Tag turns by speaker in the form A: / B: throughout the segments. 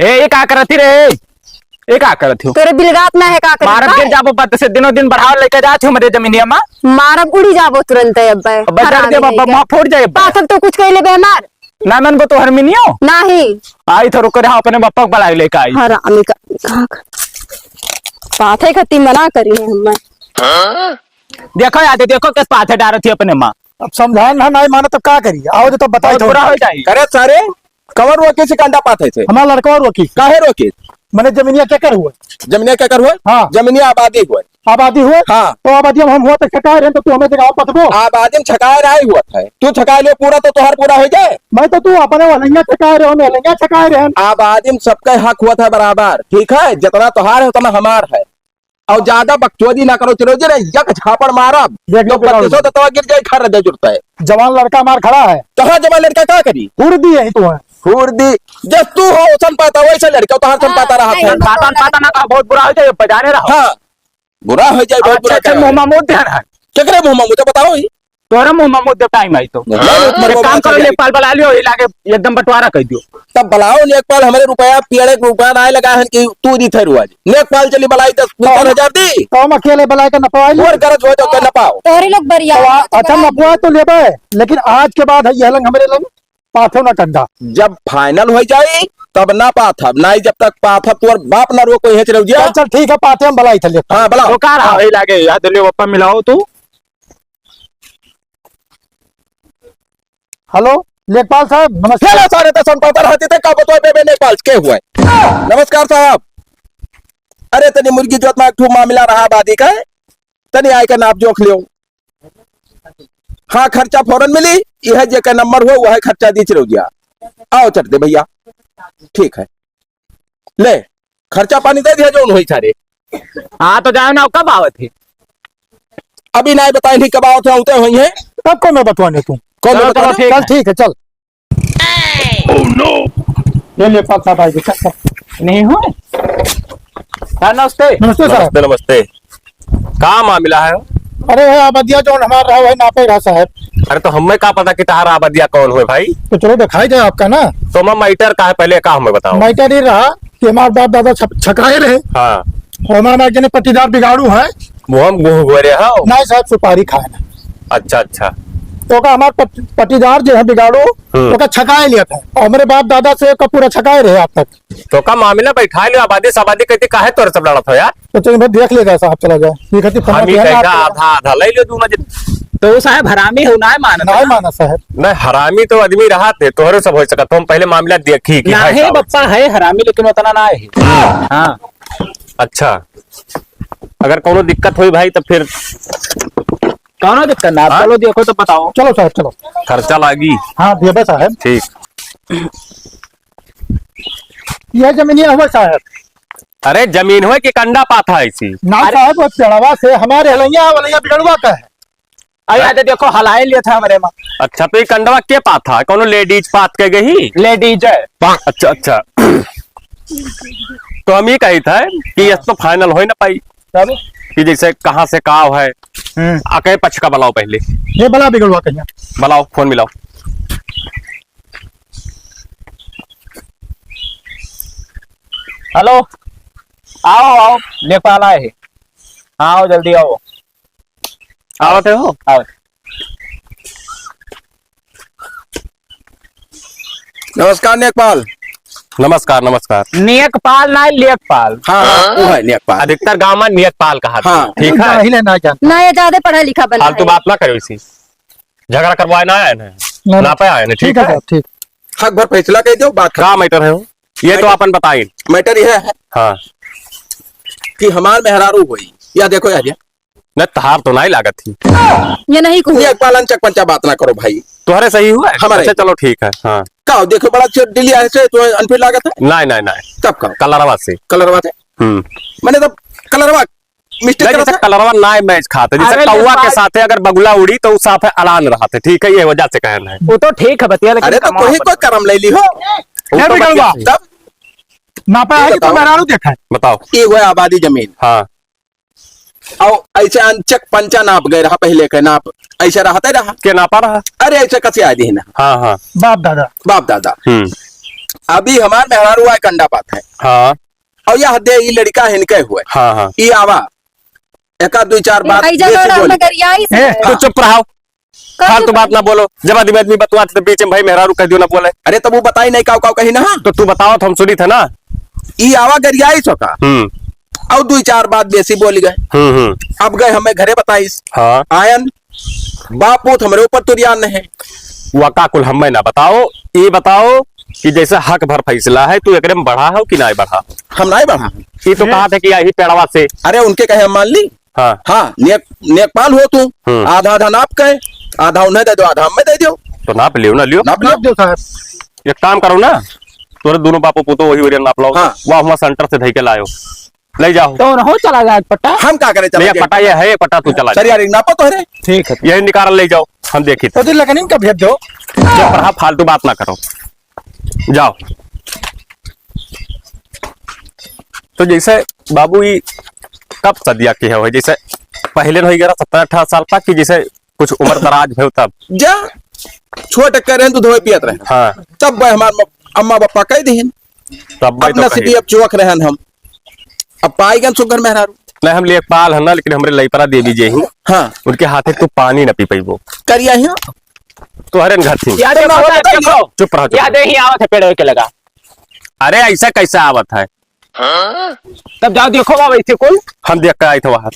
A: ए का करती रे? ए का करती हो?
B: तोरे बिलगात ना है का कर
A: मारब गिर जाबो पत से दिनों दिन बढ़ाव लेके जात हो मेरे जमीनिया में।
B: मारब उड़ी जाबो तुरंत अब्बा।
A: बजा दे बाबा मां फोड़ जाए।
B: पाथक तो कुछ कहले बे मार
A: ना मन को तो हरमिनियो
B: नहीं
A: आई थरो करे अपने बापा को बुला लेके आई।
B: हरामी का पाथे खती मना करी है हम।
A: देखो याद देखो किस पाथे डारत थी अपने मां।
C: अब समझाए ना नहीं माना तो क्या करिए आओ तो बताई
A: बहुत बुरा हो जाए।
D: करे सारे कवर रोके से कांडा पाते थे
C: हमारा लड़का और रोकी
D: काहे रोके
C: मैंने जमीनिया क्या कर हुआ
D: जमीनिया क्या कर हुए
C: हाँ।
D: जमीनिया आबादी हुए
C: आबादी हुए
D: हाँ।
C: तो आबादी हम हुआ तो छकाए रहे तो तू हमें जगह पतबो
D: आबादी में छकाए रहा हुआ था तू छकाए ले पूरा तो तोहर पूरा हो जाए।
C: मैं तो तू अपने वलंगा छकाए रहे मैं लंगा छकाए रहे
D: आबादी में सबका हक हुआ था बराबर ठीक है जितना तोहार है उतना हमार है और ज्यादा बकचोदी ना करो चलो जरा यक छापड़ मारा
C: देख लो
D: बत्तीसों तो गिर जाए खर दे जुड़ता है।
C: जवान लड़का मार खड़ा है
D: कहा जवान लड़का क्या करी
C: हुर्दी है तू है
D: हुर्दी जब तू हो सन पाता वैसे लड़का तो हर सन पाता रहा था
A: पाता ना का बहुत बुरा हो जाए बजाने रहो।
D: हाँ बुरा हो जाए बहुत बुरा
A: अच्छा मुंह मुंह ध्यान है
D: केकरे मुंह मुझे बताओ ही
A: तोरा मुंह मुंह टाइम आई तो एक काम करो लेखपाल बुला लियो इलाके एकदम बंटवारा कर दियो।
D: तब बुलाओ लेखपाल हमारे रुपया पेड़े रुपया ना लगा है कि तू दी थे रुआ लेखपाल चली बुलाई 10,000 दी
C: तो हम अकेले बुलाए कर नपवाई
D: और गरज हो तो न पाओ
B: तोरे लोग बढ़िया
C: अच्छा नपवा तो लेबे लेकिन आज के बाद यह लंग हमारे लंग पाथो ना कंधा
D: जब फाइनल हो जाए तब ना पाथब नहीं जब तक पाथब तोर बाप ना रोको हेच रह जा।
C: चल ठीक है पाथे हम बुलाई थे
D: हाँ बुलाओ
A: तो का रहा इलाके याद ले पप्पा मिलाओ तू।
C: हेलो लेखपाल साहब नमस्ते।
D: हेलो सारे तो सुन पाता रहते थे का बतवा बेबे नेपाल के हुए नमस्कार साहब। अरे तनी मुर्गी जोत में खूब मामला रहा आबादी का तनी आय का नाप जोख लियो। हाँ खर्चा फौरन मिली यह जे का नंबर हो वह खर्चा दी चलो गया आओ चट दे भैया ठीक है ले खर्चा पानी दे दिया जो हुई सारे।
A: हाँ तो जाओ ना कब आवत है
D: अभी नहीं बताए नहीं कब आओ थे उते हुई है
C: तब को मैं बतवाने तू
D: कौन
A: चलो,
D: बताना?
A: चलो,
C: चल ठीक है चल ये लेखपाल साहब आइए चल
A: नहीं हो। नमस्ते
C: नमस्ते साहब।
D: नमस्ते नमस्ते का मामला है।
C: अरे आबादिया जो हमारा रहा है नापे रहा साहब।
D: अरे तो हमें का पता कि तहारा आबादिया कौन हुए भाई
C: तो चलो दिखाई दे आपका ना
D: तो मैं माइटर का है पहले का हमें बताओ।
C: मैटर ये रहा कि हमारे बाप दादा छकाए रहे
D: हाँ
C: और हमारा जने पट्टीदार बिगाड़ू है
D: वो हम गुह गोरे हो।
C: नहीं साहब सुपारी खाए ना
D: अच्छा अच्छा
C: तो का हमारे पट्टीदार जो है बिगाड़ू तो का छकाए लिया था और हमारे बाप दादा से का पूरा छकाए रहे आज तक।
D: तो का मामला बैठा लियो आबादी सबादी कहती काहे तोर सब लड़ा था यार
C: तो चलिए मैं देख लेगा साहब चला जाए ये कहती
D: हम ही कहेगा आधा आधा ले लियो तू मजे
A: तो साहब हरामी हो ना मानना
C: नहीं माना साहब
D: नहीं हरामी तो आदमी रहा थे तोहरे सब हो सका तो हम पहले मामला देखी कि
A: ना
D: भाई
A: है
D: साहब।
A: बप्पा है हरामी लेकिन उतना ना है। हाँ
D: अच्छा अगर कोनो दिक्कत हुई भाई तो फिर
A: कौन दिक्कत ना
D: हाँ?
A: चलो देखो तो बताओ।
C: चलो साहब चलो
D: खर्चा लागी
C: हाँ देवे साहब
D: ठीक।
C: यह जमीनिया हुआ साहब
D: अरे जमीन हुए कि कंडा पाथा ऐसी
C: ना साहब वो चढ़वा से हमारे हलैया वलैया बिगड़वा का है।
A: अरे देखो हलाए लिया था हमारे माँ।
D: अच्छा तो ये कंडवा के पाथा कोनो लेडीज पात के गई
A: लेडीज है।
D: अच्छा अच्छा तो हम ये कही था कि ये तो फाइनल हो ही ना पाई कि जैसे कहाँ से काव है आके पक्ष का बुलाओ पहले
C: ये बड़ा बिगड़वा कहीं
D: बुलाओ फोन मिलाओ।
A: हेलो आओ आओ लेखपाल आए है। आओ जल्दी आओ
D: आवते हो
A: आओ।
D: नमस्कार नेकपाल। नमस्कार नमस्कार।
A: नेकपाल ना लेखपाल।
D: हाँ हाँ वो है नेकपाल अधिकतर गांव में नेकपाल कहा हाँ ठीक है
C: हिले ना जान
B: ना ये ज्यादा पढ़ा लिखा बना
D: फालतू बात ना करो इसी झगड़ा करवाए ना आए ना पे आए ठीक है
C: साहब ठीक
D: हक भर फैसला कह दो बात का मैटर है ये तो अपन बताइए मैटर यह है हाँ कि हमार मेहरारू हुई या देखो यार न तहार तो नहीं लागत थी
B: ये नहीं कहूँ
D: एक पालन चक पंचा बात ना करो भाई तुम्हारे सही हुआ हमारे अच्छा, चलो ठीक है हाँ का देखो बड़ा दिल्ली आए से तो अनफिट लागत है नहीं नहीं नहीं तब का कलरवा से मैंने तब कलरवा मिस्टेक कलरवा ना मैच खाते जैसे कौवा के साथ अगर बगुला उड़ी तो उस साथ अलान रहा था ठीक है ये वजह से कहना है
A: वो तो ठीक है बतिया लेकिन
D: अरे तो कोई करम ले ली हो तब
C: नापा है कि तो मेहरारू देखा है
D: बताओ ये हुआ आबादी जमीन हाँ और ऐसे अंचक पंचा नाप गए रहा पहले के नाप ऐसे रहता रहा क्या नापा रहा अरे ऐसे कैसे आदि है ना हाँ हाँ
C: बाप दादा
D: बाप दादा अभी हमार मेहरारू आए कंडा पात है
E: हाँ
D: और यह दे ई लड़का हिनके हुए
E: हाँ हाँ
D: ई आवा एका दो चार बात
B: भाई
D: देसी
B: जगह
D: बोली।
B: गरियाई से
E: तू चुप रहो फालतू बात ना बोलो जब आदमी बतवाते तो बीच में भाई मेहरारू कह दियो ना बोले
D: अरे तब वो बताई नहीं काव काव कही ना
E: तो तू बताओ तो हम सुनी थे ना।
D: ई आवा गरियाई सोका
E: हम्म
D: और दो चार बात बेसी बोली गए
E: हम्म।
D: अब गए हमें घरे बताइस
E: हाँ
D: आयन बापूत हमारे ऊपर तुरियान है
E: वका कुल हमें ना बताओ ये बताओ कि जैसे हक भर फैसला है तू एकरे में बढ़ा हो कि ना बढ़ा।
D: हम नहीं बढ़ा
E: ये तो कहा था कि यही पेड़वा से
D: अरे उनके कहे हम मान ली
E: हाँ
D: हाँ नेकपाल हो तू आधा आधा नाप कहे आधा उन्हें दे दो आधा हमें दे दो
E: तो नाप लियो ना लियो
D: नाप लो
C: नाप दो साहब।
E: एक काम करो ना तोरे दोनों बापू पुतो वही वही नाप लो
D: हाँ।
E: वह हमारा सेंटर से धई के लायो ले जाओ
A: तो हो चला गया पट्टा।
D: हम क्या करें
E: नहीं,
D: चलो
E: पटा ये है पटा तू चला
D: सर यार नापो तो है
A: ठीक है।
E: यही निकाल ले जाओ हम देखी
C: तो दिल लगन इनका भेज दो।
E: जब रहा फालतू बात ना करो जाओ। तो जैसे बाबू ये कब सदिया की है जैसे पहले नहीं गया 17-18 साल तक की जैसे कुछ उम्र दराज है तब
D: जा छोट करे तो धोए पियत रहे
E: हाँ
D: तब भाई हमार अम्मा पापा कह दीन
E: तब भाई
D: अपना
E: तो
D: सिटी
E: कही।
D: अब चुवक रहन हम अब पाई गन सुगर मेहरारू
E: नहीं हम लेखपाल है ना लेकिन हमरे लईपरा देवी जी ही
D: हाँ
E: उनके हाथे तू पानी न पी पैबो
D: करिया ही
E: तो हरे घर थी
A: याद देखो
E: चुप रहो
A: याद ही आवत है पेड़ के लगा।
E: अरे ऐसा कैसा आवत है
A: तब जाओ देखो बाबा इसे कोई
E: हम देख कर आए थे वहां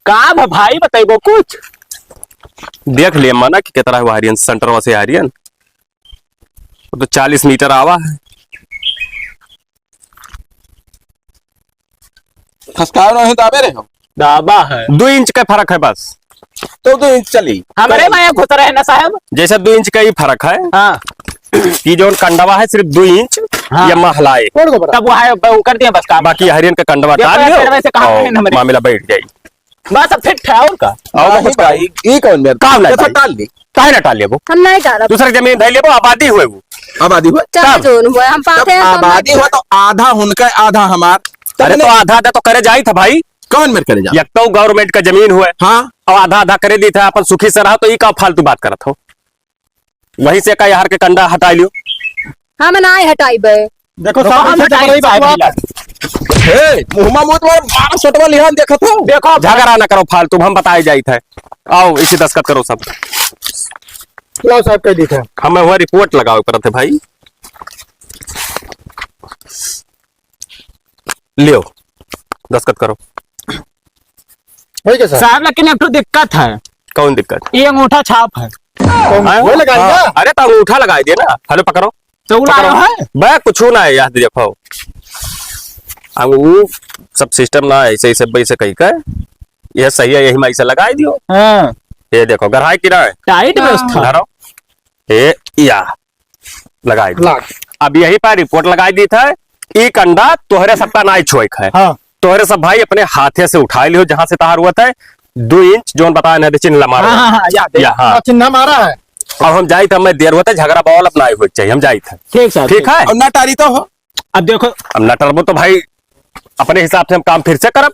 A: का भाई बताइबो कुछ।
E: देख लिया माना कि कितना है आर्यन सेंटर से आर्यन तो 40 मीटर आवा है
D: खसकाव नहीं दाबे रहे हो
A: दाबा है
E: 2 इंच का फर्क है बस
D: तो 2 इंच चली
A: हमारे माया घुस रहे ना साहब।
E: जैसे 2 इंच का ही फर्क है
A: हाँ
E: कि जो कंडवा है सिर्फ 2 इंच
A: हाँ।
E: या महलाए
C: छोड़ दो बड़ा।
A: तब वो है वो कर दिया बस काम।
E: बाकी हरियन का कंडवा
A: देखो
E: डाल
A: यार,
E: लियो
A: पेड़ में से कहाँ है
E: और
A: हमारे?
E: मामला बैठ जाएगी
A: बस अब फिट है और का।
E: और
D: नहीं
E: बहुत
D: भाई ये कौन मेरे
E: काम नहीं
D: कैसा
E: भाई।
D: डाल दी
E: काहे ना टालिए वो
B: हम नहीं डाला
E: दूसरे जमीन धैलिए वो आबादी हुए वो
D: आबादी हुआ
B: चाहे
E: तब।
B: जोन हुआ हम
D: तब
B: पाते हैं तो हम
D: आबादी हुआ तो आधा उनका आधा हमार
E: अरे तो आधा आधा तो करे जाई था भाई
D: कौन मेरे करे जा
E: एक तो गवर्नमेंट का जमीन हुआ
D: हाँ
E: और आधा आधा करे दी था अपन सुखी से रहा तो ये का फालतू बात करत हो वहीं से का यार के कंडा हटा लियो
B: हम नहीं हटाई बे।
C: देखो
A: हम
C: साहब
A: हटाई
C: बड़ी
A: साहब
C: बकवास।
A: मिला।
D: हे मुहम्मा मुत मार सटवा लिहान देखत हो
A: देखो
E: झगड़ा ना करो फालतू हम बताए जाई थे आओ इसी दस्खत करो सब
C: लाओ साहब कह दी थे।
E: हमें वह रिपोर्ट लगाओ पर थे भाई लियो दस्खत करो
C: वही कैसा
A: साहब लेकिन एक तो दिक्कत है
E: कौन दिक्कत
A: ये अंगूठा छाप है
C: वो लगाएंगे
E: हाँ, अरे तो अंगूठा लगा दिए ना हेलो पकड़ो
A: तो वो लाया है।
E: बे कुछ ना है याद देखो वो सब सिस्टम ना ऐसे ऐसे वैसे कही का यह सही है यही मैं ऐसे लगा दियो
A: हाँ
E: ये देखो गढ़ाई की ना है
A: टाइट व्यवस्था।
E: धरो ये या लगाई दो।
C: लाग।
E: अब यही पर रिपोर्ट लगाई दी था ई कंडा तोहरे सबका ना छोक है
C: हाँ
E: तोहरे सब भाई अपने हाथे से उठा लियो जहां से तार हुआ था 2 इंच जोन बताया ना चिन्ह मारो
A: हाँ हाँ हाँ याद है।
E: यहाँ
C: चिन्ह मारा है।
E: और हम जाई थे हमें देर हुआ था झगड़ा बवाल अपना हुए चाहिए हम जाई थे
A: ठीक सर
E: ठीक है
D: और ना टारी तो हो
A: अब देखो
E: अब न टरबो तो भाई अपने हिसाब से हम काम फिर से करब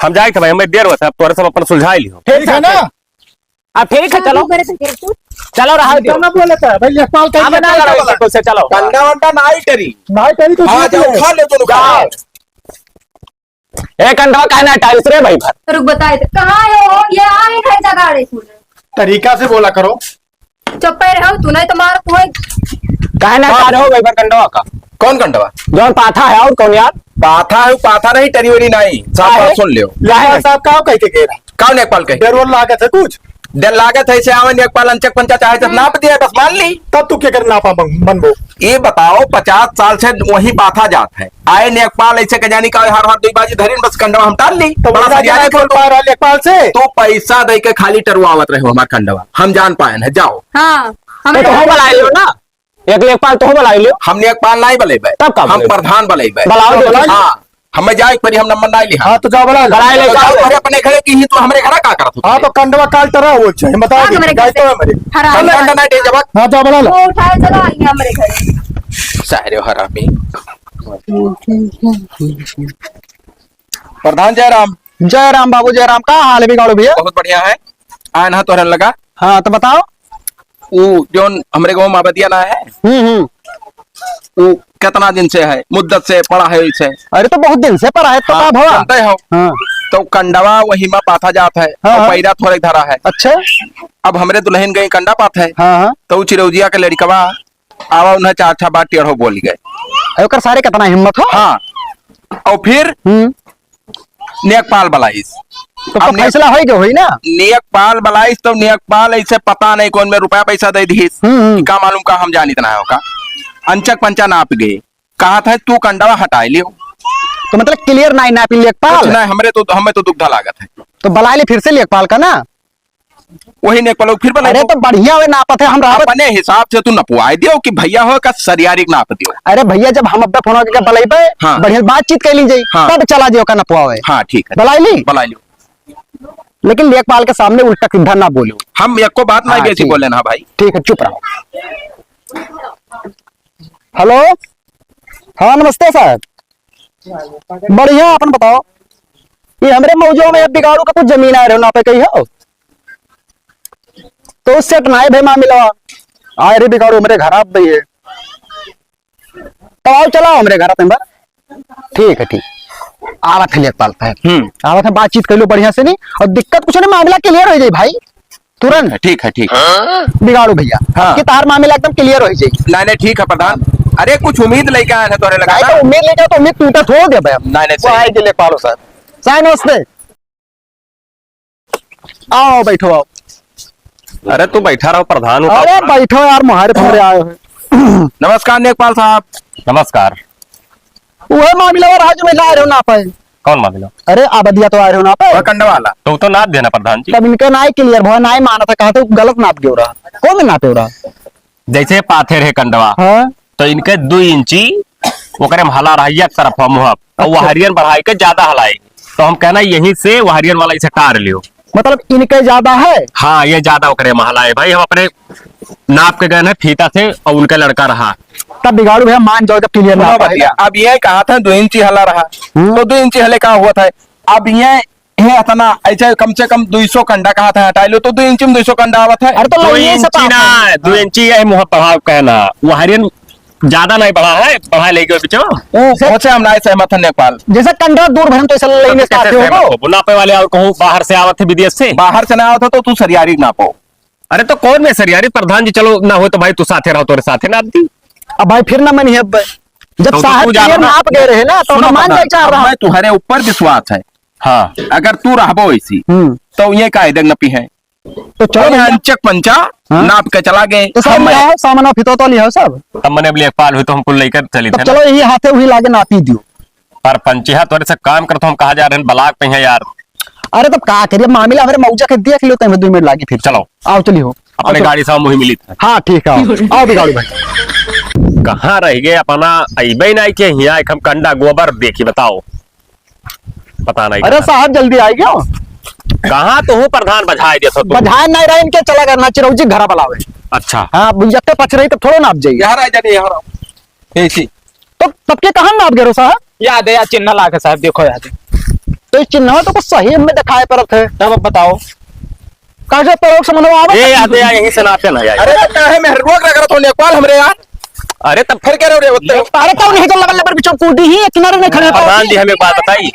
E: हम जाए थे भाई हमें देर हुआ था अब तोरे सब अपन सुलझाई लियो
C: ठीक है ना।
A: अब ठीक है चलो चलो रहा दियो।
C: क्या ना बोले था भाई लेखपाल
A: अब ना लड़ाई
C: कह
A: से चलो
D: कंडा वंडा नाई टरी
C: नहीं करी तो
D: हाँ
C: ठीक
D: जाओ
C: है।
D: खा ले दोनों खा
A: एक अंडा कहना टाइल्स रे भाई भर
B: रुक बताए थे कहाँ है वो ये आए है जगाड़े सुन
C: तरीका से बोला करो।
B: चुप्पे रहो तू नहीं तो मार तू
A: कहना चाह रहे हो भाई भर कंडवा का
D: कौन कंडवा
A: जोन पाथा है और कौन यार
D: पाथा है पाथा नहीं टरी वरी नहीं
A: हाँ है।
D: सब सुन लियो
C: लेखपाल साहब का कह के कह रहा
D: कौन नेपाल के
C: देर लागे थे कुछ
D: डर लागत है से आवन नेपाल अंचक पंचा चाहे तो नाप दिया बस मान ली
C: तब तू क्या करना नापा मनबो।
D: ये बताओ 50 साल से वही पाथा जात है आए नेपाल ऐसे के जानी का हर हर 2 बाजी धरीन बस कंडवा हम टाल ली
C: तो
D: बड़ा
C: बड़ा
D: सरियाने
C: बोल पा रहा लेखपाल से।
D: तो पैसा दे के खाली टरवावत रहे हो हमार कंडवा हम जान पाए है जाओ
B: हाँ
A: तो हो बुला लियो ना एक लेखपाल तो हो बुला लियो
D: हम नेपाल नहीं बलेबे
A: तब का
D: हम
A: बलेबे?
D: प्रधान बलेबे
A: बुलाओ दे
D: हाँ हमें जाए परी हम नंबर नहीं लिया
C: हाँ तो जाओ बड़ा
A: लड़ाई ले
D: तो
A: जाओ
D: जाओ घरे अपने घरे की ही तो हमारे घर का करत
C: हाँ तो कंडवा काल टरा हो चाहिए बता
B: हाँ, मेरे घर
C: तो है मेरे।
B: हरा
D: कंडा नहीं दे जब
C: हाँ जाओ बड़ा लो।
B: वो उठाए चला आई हमारे घर
D: सारे हरामी प्रधान जयराम।
C: जय राम बाबू, जय राम। का हाल है बिगाड़ो भैया?
D: बहुत बढ़िया है। आयन हा तोहरन लगा
C: हाँ तो बताओ।
D: वो जोन हमरे गाँव मावदिया ना है, वो कितना दिन से है, मुद्दत से पड़ा है इसे।
C: अरे तो बहुत दिन से पड़ा है तो
D: हाँ,
C: का भवा?
D: जानते हो
C: हाँ।
D: तो कंडवा वही में पाथा जात है
C: हाँ,
D: और
C: हाँ।
D: पैरा थोड़े धरा है।
C: अच्छा।
D: अब हमरे दुल्हन गई कंडा पात है,
C: हाँ हाँ।
D: तो चिरौजिया के लड़कवा आवा उन्हें चार छह बार टेढ़ो बोल गए।
C: ओकर सारे कितना हिम्मत हो।
D: हाँ, और फिर नेकपाल बलाइस।
C: तो फैसला हो गया होई ना।
D: नेकपाल बलाइस तो नेकपाल ऐसे पता नहीं कौन में रुपया पैसा दे दी। का मालूम का हम जान इतना है का। अंचक पंचा नाप गए, कहा था तू कंडवा हटाई लियो।
C: तो मतलब क्लियर नहीं नापी लेखपाल।
D: नहीं हमें तो दुग्धा लागत है।
C: तो बला ले फिर से लेखपाल का ना।
D: वही नेकपाल फिर बना।
C: अरे तो बढ़िया हुए नापत है हम रावत।
D: अपने हिसाब से तू नपवाई दियो कि भैया हो का सरियारी नाप दियो।
C: अरे भैया जब हम अब्बा फोन के बलाइबे
D: हाँ।
C: बढ़िया बातचीत कर ली जाई
D: हाँ।
C: तब चला जियो का नपवावे।
D: हाँ ठीक है,
C: बलाई ली।
D: बलाई लियो।
C: लेकिन लेखपाल के सामने उल्टा सीधा ना बोलो।
D: हम एको बात नहीं
C: हाँ,
D: बेची
C: ठीक।
D: बोले ना भाई।
C: ठीक है, चुप रहो। हेलो, हाँ नमस्ते साहब। बढ़िया, अपन बताओ। ये हमरे मौजों में बिगाड़ू का कुछ जमीन आ रहे हो ना पे कही हो तो उससे टनाए भाई मामी लवा आए रे बिगाड़ू मेरे घर आप भैया तो आओ चलाओ हमरे घर आप। ठीक है, ठीक। आवत है लेखपाल साहब। आवत है, बातचीत कर लो बढ़िया से नहीं और दिक्कत कुछ नहीं, मामला क्लियर हो जाए भाई तुरंत।
D: ठीक है, ठीक है।
C: बिगाड़ू भैया
D: हाँ।
C: कि तार मामला एकदम क्लियर हो जाए।
D: नहीं नहीं ठीक है प्रधान। अरे कुछ उम्मीद लेके आए हैं तोरे लगा
C: नहीं तो उम्मीद लेके तो उम्मीद टूटा थोड़ दे भाई।
D: नहीं नहीं
C: वो आए के लेखपाल साहब। साहब नमस्ते। आओ बैठो आओ।
E: अरे तू बैठा रहो, प्रधान हो।
C: अरे बैठो यार, मुहारे तुम्हारे आए हो।
D: नमस्कार नेकपाल साहब।
E: नमस्कार।
C: वह मामला और आज में ला रहे हो ना पाए।
E: कौन मामला?
C: अरे आबदिया तो आ रहे हो ना पाए।
D: वह कंडा वाला
E: तो नाप देना प्रधान जी।
C: तब इनका नाई क्लियर भवा नाई माना था, कहा तो गलत नाप के हो रहा। कौन में नापे हो रहा?
E: जैसे पाथे रहे कंडवा
C: हाँ।
E: तो इनके 2 इंची ओकरे में हला रहा एक तरफ हम और वो हरियन बढ़ाई के ज्यादा हलाएगी तो हम कहना यहीं से वो हरियन वाला इसे टार लियो।
C: मतलब इनके ज्यादा है।
E: हाँ, ये ज्यादा ओकरे में हलाए भाई। हम अपने नाप के गए हैं फीता से और उनका लड़का रहा।
C: तब बिगाड़ू भैया मान जाओ जब क्लियर ना
D: भैया अब ये कहा था 2 इंची हला रहा तो 2 इंची हले कहा हुआ था। अब ये इतना ऐसे कम से कम 200 कंडा कहा था हटाई लो तो 2 इंची में 200 कंडा आवा था।
C: अरे तो
E: 2
C: ये सब
E: इंची ना, 2 इंची है मुँह प्रभाव कहना। वो हरियन ज्यादा नहीं बढ़ा है, बढ़ा लेके पीछे
D: बहुत से हम ना सहमत है नेपाल।
C: जैसा कंडा दूर भरम तो ऐसा लेने चाहते हो।
E: नापे वाले और कहूँ बाहर से आवत है विदेश से।
D: बाहर से ना आवता तो तू सरियारी ना पाओ।
E: अरे तो कौन में सरियारी प्रधान जी, चलो ना हो तो भाई तू साथे रहो, तोरे साथे नाप दी।
C: अब भाई फिर ना मन है जब
E: तो
C: साहब
E: तू जा
C: क्लियर
E: रहा।
C: नाप गए रहे ना तो
D: सुनो
C: हम मान
D: प्रधान,
C: जाए चाह
D: अब
C: रहा।
D: मैं तुम्हारे ऊपर विश्वास है।
E: हाँ,
D: अगर तू रहबो ऐसी तो ये कायदे नपी है
C: तो चलो भैया।
D: अंचक पंचा
C: हाँ?
D: नाप के चला गए।
C: तो सब लिया है सामान फितो तो लिया है सब।
E: तब मैंने लेखपाल हुई तो हमको लेकर चली
C: तो
E: थे
C: चलो यही हाथे हुई लागे नापी दियो।
E: पर पंचिहा तोरे से काम कर तो हम कहा जा रहे हैं बलाक पे हैं यार।
C: अरे तब का करिए मामला हमारे मौजा के देख लो तो 2 मिनट लागी फिर।
E: चलो
C: आओ चलिए हो
E: अपने गाड़ी से मुही मिली था।
C: हाँ ठीक है आओ बिगाड़ू भाई।
E: कहाँ रह गए अपना अबे नहीं के यहाँ हम कंडा गोबर देखी बताओ। पता नहीं
C: अरे साहब जल्दी आ गया।
E: कहाँ तो हूँ प्रधान बजाए दे तो
C: बधाई नहीं रहा इनके चला करना चिरौजी घर बलावे।
E: अच्छा
C: हाँ जब पच रही तो थोड़ा नाप जाइए।
D: यार आ जाने यार ऐसी
C: तो तब के कहा नाप गए साहब?
A: याद है यार, चिन्ह ला के साहब देखो याद है।
C: तो इस चिन्ह तो कुछ सही हमें दिखाए परत है।
A: तब अब बताओ
C: कैसे प्रयोग से मनवा आवे?
E: ये याद है यहीं से नापे ना यार।
D: अरे काहे में रोक रखा तो नेपाल हमरे यार।
E: अरे तब
D: फिर कह रहे होते
C: अरे तो नहीं तो लबल लबल बिचो कूटी ही किनारे नहीं खड़े
E: प्रधान जी हमें एक बात बताई,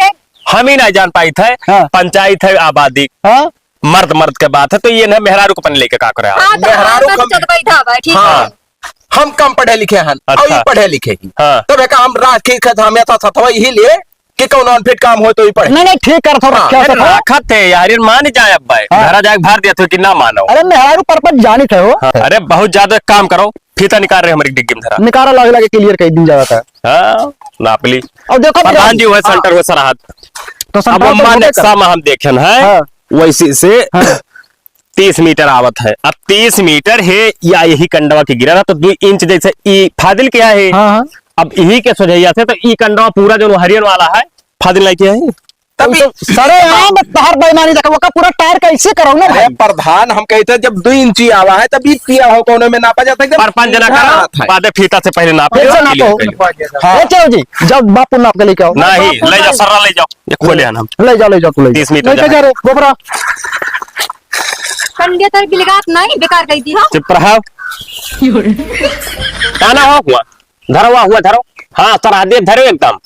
E: हम ही नहीं जान पाई थे।
C: हाँ।
E: पंचायत है आबादी,
C: हाँ
E: मर्द मर्द के बात है तो ये ना मेहरारू को पन लेके का करे।
B: हाँ तो
D: मेहरारू
B: हाँ,
D: कम-
B: सब चल बैठा हुआ है, ठीक
E: हाँ।
B: है।
D: हम कम पढ़े लिखे हैं और
E: अच्छा।
D: ये पढ़े लिखे ही।
E: हाँ।
D: तो बेका हम राखी का हमेशा सतवा यही लिए कि कौन अनफिट काम हो तो ही पढ़े।
C: नहीं नहीं ठीक कर थोड़ा
D: हाँ,
C: क्या
E: अरे
C: था?
E: राखत थे यार, ये मान जाए अब भाई
C: हाँ।
E: घरा जाके भार दिया तो कि ना मानो।
C: अरे मेहरारू परपत जानी थे हो।
E: अरे बहुत ज्यादा काम करो, फीता निकाल रहे हमारी डिग्गी में धरा।
C: निकारा लगे लगे क्लियर कर दिन जाता है।
E: हाँ, नापली
C: और देखो
E: प्रधान जी हुए सेंटर हुए सराहत।
C: तो
E: अब
C: संपर्क
E: अम्मा
C: तो
E: ने
C: होबे कर।
E: सामा हम देखें है
C: हाँ।
E: वैसे से 30 मीटर आवत है। अब 30 मीटर है या यही कंडवा की गिरा ना तो 2 इंच जैसे ई फादिल क्या है।
C: हाँ हाँ
E: अब यही के सोझैया से तो ई कंडवा पूरा जो हरियन वाला है फादिल नहीं क्या है।
D: तभी
C: सरे आम तहर बेईमानी देखो का पूरा टायर कैसे करो ना
D: अरे
C: भाई
D: प्रधान हम कहते हैं जब 2 इंची आवा है तभी किया हो कोने में नापा जाता है एकदम
E: परपंच जना करा बादे फीता से पहले नाप
C: ऐसे ना तो
D: हाँ।
C: चलो जी जब बापू नाप के लेके आओ
E: नहीं ले जाओ सर्रा ले जाओ ये खोले हम
C: ले जाओ तू ले
E: 30 मीटर
C: लेके जा रे गोबरा
B: कंडिया तर की लगात नहीं बेकार कही थी। हाँ
E: चुप रहो काना हो हुआ धरो हुआ धरो हाँ सर दे धरो एकदम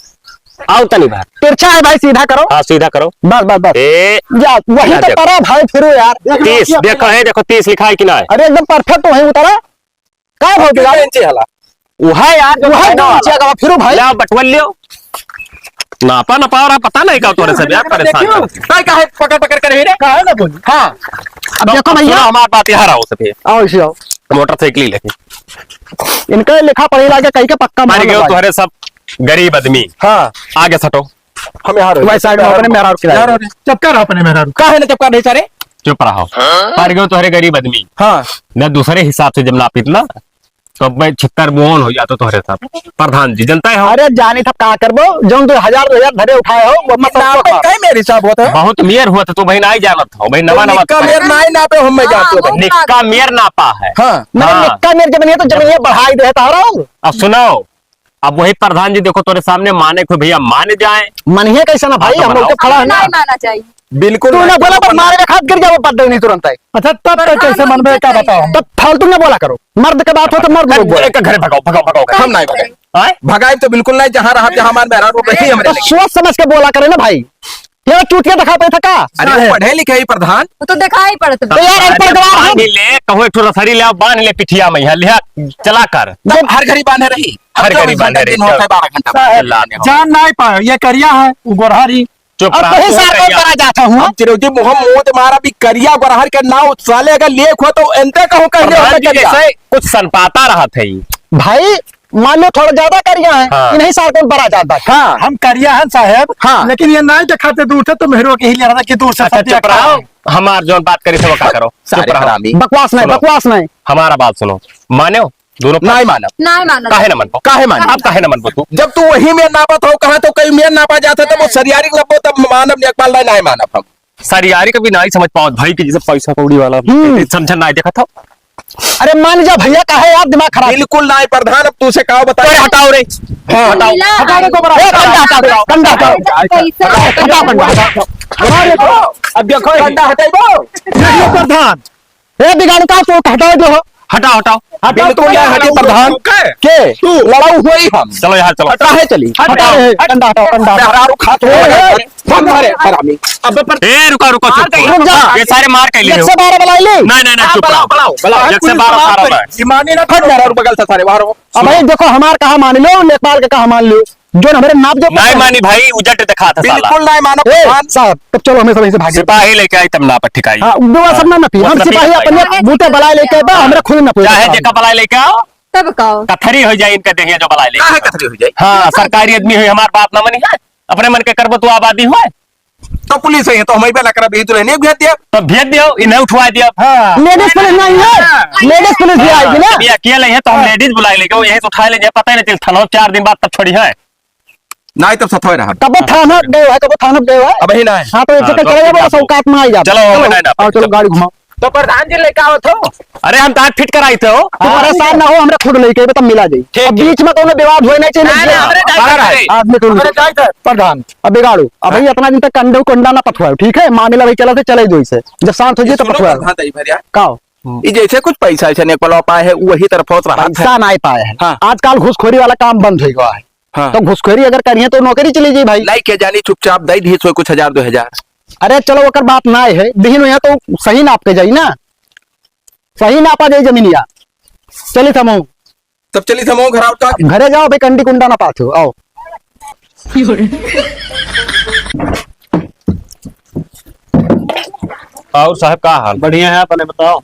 E: आओ तनी बाहर
C: तिरछा है भाई सीधा करो
E: हाँ सीधा करो
C: बस बस बस
E: ए
C: जा वही तो
E: देखो।
C: करो भाई फिरो यार
E: 30 देखो है देखो 30 लिखा है कि ना है
C: अरे एकदम परफेक्ट वही उतारा काय हो गया
D: 2 इंची हला
E: वह यार जो
C: वही
E: है ना
C: नीचे का फिरो भाई
E: ले बटवल लियो नापा ना पा रहा पता नहीं का तोरे से यार परेशान कर
D: काय का है पकड़ पकड़ कर रे
C: का है ना बोली हाँ अब देखो भैया
E: हमारी बात यहाँ रहो सभी
C: आओ इसे आओ
E: मोटरसाइकिल ही लेके
C: इनका लिखा पढ़ी लाके कहीं के पक्का
E: मर
C: मार
E: गए
C: लगा
E: तुम्हारे सब गरीब आदमी
D: हां
E: आगे सटो
D: हम यहाँ
C: भाई साइड में अपने मेहरारू किराया
D: यार चपका रहा अपने मेहरारू का है ना चपका नहीं सारे
E: चुप रहो मर गए तुम्हारे गरीब आदमी
D: हां
E: न दूसरे हिसाब से जब नापित ना तो मैं 76 मोहन हो जाता तुम्हारे साथ प्रधान जी जनता है
C: अरे जानी था का करबो जो तो 1000 धरे उठाए हो वो मतलब
D: काय मेरे हिसाब होता है
E: बहुत मेयर हुआ था तो भाई नहीं जानत हो भाई नवा नवा
D: निक्का मेर नाई ना पे हम में जाते हो
E: निक्का मेयर नापा है
D: हां
C: मैंने
E: हाँ।
C: निक्का मेरे जब नहीं तो जब ये बढ़ाई दे तारा
E: अब सुनो अब वही प्रधान जी देखो तुम्हारे सामने माने को भैया मान जाए
C: मन ही कैसा ना भाई
E: हाँ, तो
C: हम लोग
E: बनाओ।
C: तो खड़ा है ना
B: नहीं माना चाहिए।
D: बिल्कुल
C: तू ना बोला पर मारे खाद गिर जाओ पड़ नहीं तुरंत अच्छा तब तक कैसे मन में क्या बताओ तब फालतू ना बोला करो मर्द के बात हो तो मर्द लोग बोले
E: एक घर भगाओ भगाओ भगाओ
D: हम नहीं भगाए
E: आए?
D: भगाए तो बिल्कुल नहीं जहां रहा जहां हमारे मेहरारू रही हमरे
C: तो सोच समझ के बोला करे ना भाई ये चूतिया दिखा पे था का
D: अरे पढ़े लिखे ही प्रधान
B: वो तो दिखाई पड़ता
C: तो यार अनपढ़ गवार
E: बांध
C: हम
E: ले कहो एक ठो रसड़ी ले आओ, बांध ले पिठिया में यहाँ लिया चला कर
D: जब हर घड़ी बांधे रही
E: हर घड़ी बांधे रही।
D: दिन होता है 12 घंटा
E: लाने हो।
C: जान नहीं पाए ये करिया है गोरहारी
E: चुप
C: अब
E: रहो,
C: कहीं
E: तू
C: साल को
E: करिया।
C: करा जाता हूँ
D: हम चिरौती मुंह मुंह तुम्हारा भी करिया गरहर के नाव साले अगर लेख हो तो एंते कहूं कह
E: प्रधान जी
D: करिया
E: जैसे कुछ सनपाता रहा था ये
C: भाई मान लो थोड़ा ज्यादा करिया है
E: हाँ।
C: कि नहीं साल को बड़ा ज्यादा
D: हाँ
F: हम करिया हैं साहब
D: हाँ।
F: लेकिन ये नहीं दिखाते दूर से तो मेहरो के ही ले रहा था कि दूर से
E: अच्छा
F: सत्या
E: चुप रहो हमार जो बात करी थे वो क्या करो
D: सारे
E: चुप रहो
D: हरामी
C: बकवास नहीं
E: सुनो।
C: बकवास नहीं
E: हमारा बात सुनो माने हो दोनों
D: नहीं मानब
B: नहीं माना
E: काहे न मन पाओ
D: काहे मानब
E: आप काहे न मन पाओ तू
D: जब तू वही में नापत हो कहा तो कहीं में नापा जाता तब वो सरियारी लगो तब मानव लेखपाल नहीं मानब हम
E: सरियारी का भी नहीं समझ पाओ भाई की जैसे पैसा कौड़ी वाला समझ नहीं देखा था
C: अरे मान जा भैया का है यार दिमाग खराब
D: बिल्कुल नहीं प्रधान अब तू से कहो बता
E: अरे हटाओ रे
D: हाँ
E: हटाओ
B: मिला।
C: हटा दे गोबरा ए, कंधा हटा दे कंधा हटा दे
B: पैसा
C: हटा कंधा
E: अब देखो
D: कंधा हटाइबो
C: प्रधान ए बिगाड़ का तो हटाओ जो हो
E: हटाओ हटाओ
D: बिल्कुल नहीं हटे प्रधान के तू लड़ाऊ हुई हम
E: चलो यहाँ चलो
D: हटा है चली
C: हटा दे कंधा हटाओ कंधा हटाओ
D: मेहरारू खात हो बंद हरे हरामी
E: अब ए रुका रुका चुप
C: रुक जा।
E: ये सारे मार के लिए
C: एक से 12 बुलाई ले
E: नहीं नहीं नहीं चुप रहो एक से 12 सारा है
D: ईमानी ना फट मेहरारू बगल से सारे बाहर हो
C: अब भाई देखो हमार कहा मान लो लेखपाल के कहा मान लो जो हमारे नाप जो
E: नहीं मानी भाई उजट दिखा था साला
D: बिल्कुल नहीं मानब
C: ए
D: प्रधान
C: साहब तब चलो हमें सब से भागे
E: सिपाही लेके आई तब ना पर ठिकाई
C: हां दुआ सब ना पी हम
E: मतलब
C: सिपाही
E: ये
C: अपने बूटे बलाई लेके बा हमरा खुद ना पूछे
E: चाहे जेका बलाई लेके आओ
B: तब कहो
E: कथरी हो जाए इनका देखिए जो बलाई
D: काहे
E: लेके
D: कथरी हो जाए
E: हाँ सरकारी आदमी हुई हमार बात ना मनी है अपने मन के करबो तू आबादी हुआ
D: तो पुलिस है तो हमें भी लकड़ा भी तो नहीं भेज दिया
E: तो भेज दियो इन्हें उठवा दियो
C: लेडीज पुलिस नहीं है लेडीज पुलिस भी आएगी ना
E: ये अकेले है तो हम लेडीज बुलाई लेके वो यही से उठा ले जाए पता ही नहीं चल थाना 4 दिन बाद तब छोड़ी है
D: नहीं तब सथोए रहा
C: कब थाना गए है कब थाना गए है
D: अब ही नहीं
C: हां तो एक
E: हाँ,
C: जगह
E: तो
C: चले
E: ठीक
C: जाओ
E: है,
C: सौकात में आ जाओ
E: चलो, बनाए ना,
C: आओ चलो
E: चलो।
C: गाड़ी घुमाओ
A: तो प्रधान जी लेके आओ तो
E: अरे हम तार फिट कराई थे
C: तुम परेशान ना हो हमरा खुद लेके तब मिला जाई अब बीच में कोनो विवाद होए नहीं चाहिए आदमी को प्रधान अब बिगाड़ो अब भाई इतना दिन तक कंडे कंडा ना पथवाओ ठीक है मामला भाई चला से चले दो इसे जब शांत हो जाए तो पथवाओ
D: हाँ तई भरिया
C: का
D: ये जैसे कुछ पैसा ऐसा नहीं पला पाए है वही तरफ होत रहा
C: पैसा नहीं पाए है
D: हाँ।
C: आजकल घुसखोरी वाला काम बंद हो गया है
D: हाँ।
C: तो घुसखोरी अगर करिए तो नौकरी चली जाए भाई
D: नहीं के जानी चुपचाप दई दी सोई कुछ 1000-2000
C: अरे चलो ओकर बात ना है दिहिन यहाँ तो सही नाप के जाई ना सही नापा जाए जमीनिया चली थमो
D: तब चली समूह घर आउट का
C: घरे जाओ भाई कंडी कुंडा ना पाथो आओ
E: और साहब का हाल
A: बढ़िया है अपने बताओ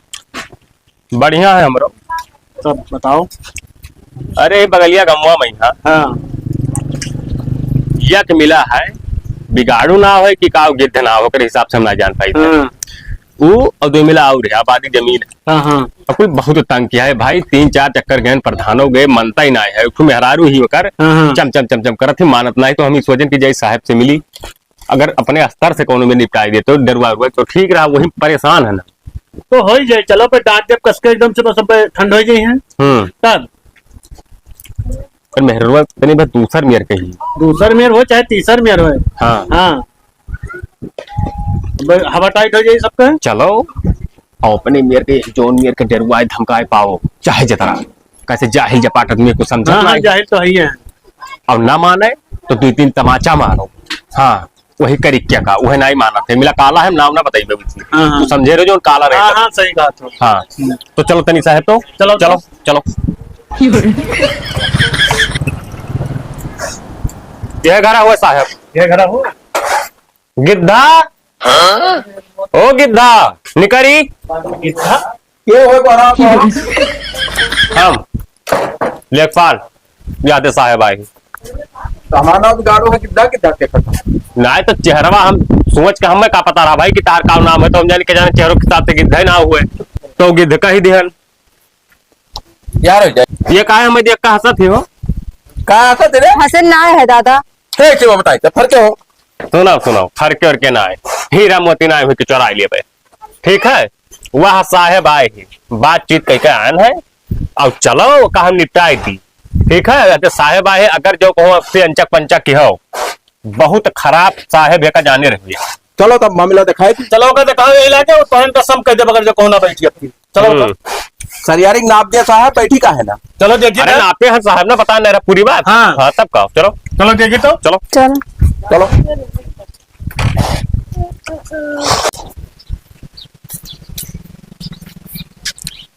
E: बढ़िया है हमरो
A: सब बताओ
E: अरे बगलिया गमुआ में यहाँ
A: हाँ
E: यक मिला है बिगाड़ू ना हो कि का गिद्ध ना हो कर हिसाब से हम ना जान पाई थे
A: हाँ
E: वो और दो मिला और है आबादी जमीन है
A: हाँ हाँ
E: और कोई बहुत तंग किया है भाई 3-4 चक्कर गए प्रधानों गए मनता ही ना है मेहरारू ही होकर
A: हाँ।
E: चम चम चम चम करत ही मानत नहीं तो हम इस वजन की जय साहब से मिली अगर अपने स्तर से कोनो में निपटाई दे तो डरवा हुआ तो ठीक रहा, वही परेशान है ना।
F: तो हो ही जाए, चलो पे डांट देव कसके एकदम से, बस सब पे ठंड हो जाए हैं तब।
E: पर मेहरवा तनी बस दूसर मेयर कही,
F: दूसर मेयर हो चाहे तीसर मेयर हो।
E: हाँ
F: हाँ हवा टाइट हो जाए सबका।
E: चलो और अपने मेयर के जोन मेयर के डरवाए धमकाए पाओ चाहे जतरा, कैसे जाहिल जपाट आदमी को समझा
F: हाँ जाहिल तो ही है।
E: और ना माने तो 2-3 तमाचा मारो। हाँ वही करी क्या का, वही नहीं माना थे, मिला काला है नाम ना बताइए तू समझे रहे जो काला रहे।
F: हाँ सही कहा तो।
E: हाँ तो चलो तनी साहब, तो
F: चलो
E: चलो चलो यह घरा हुआ साहब,
F: ये घर हो
E: गिद्धा ओ गिद्धा निकरी
F: इतना
D: ये हो बड़ा
E: हम लेखपाल याद साहब आए।
D: हमारा गाड़ो है कितना कितना के करता
E: नहीं तो चेहरवा हम सोच के हमें का पता रहा भाई कि तार का नाम है, तो हम जाने के जाने चेहरों के साथ गिद्ध ना हुए तो गिद्ध का ही ध्यान
D: यार हो जाए।
E: ये कहा हमें देख का हंसत ही हो।
D: कहाँ आता तेरे
B: हसन ना है दादा।
D: ठीक है वो बताइए तो फर्क हो।
E: सुनाओ सुनाओ, फरके और के ना आए, हीरा मोती ना आए चुरा लिए पे। ठीक है वह साहेब आए ही बातचीत कह के आन है और चलो का हम निपटाई थी। ठीक है तो साहेब आए, अगर जो कहो आपसे अंचक पंचक की हो, बहुत खराब साहेब है का जाने रहिए।
D: चलो तब मामला दिखाए।
F: चलो का दिखाओ ये इलाके और तोहन कसम कह दे अगर जो कोना बैठी अपनी। चलो तो।
D: सरियारी नाप दिया साहब बैठी का है ना।
F: चलो देखिए
E: अरे नापे हैं साहब ना, बता नहीं रहा पूरी बात।
F: हाँ।
E: तब कहो चलो
F: चलो देखिए तो।
E: चलो
B: चल
D: चलो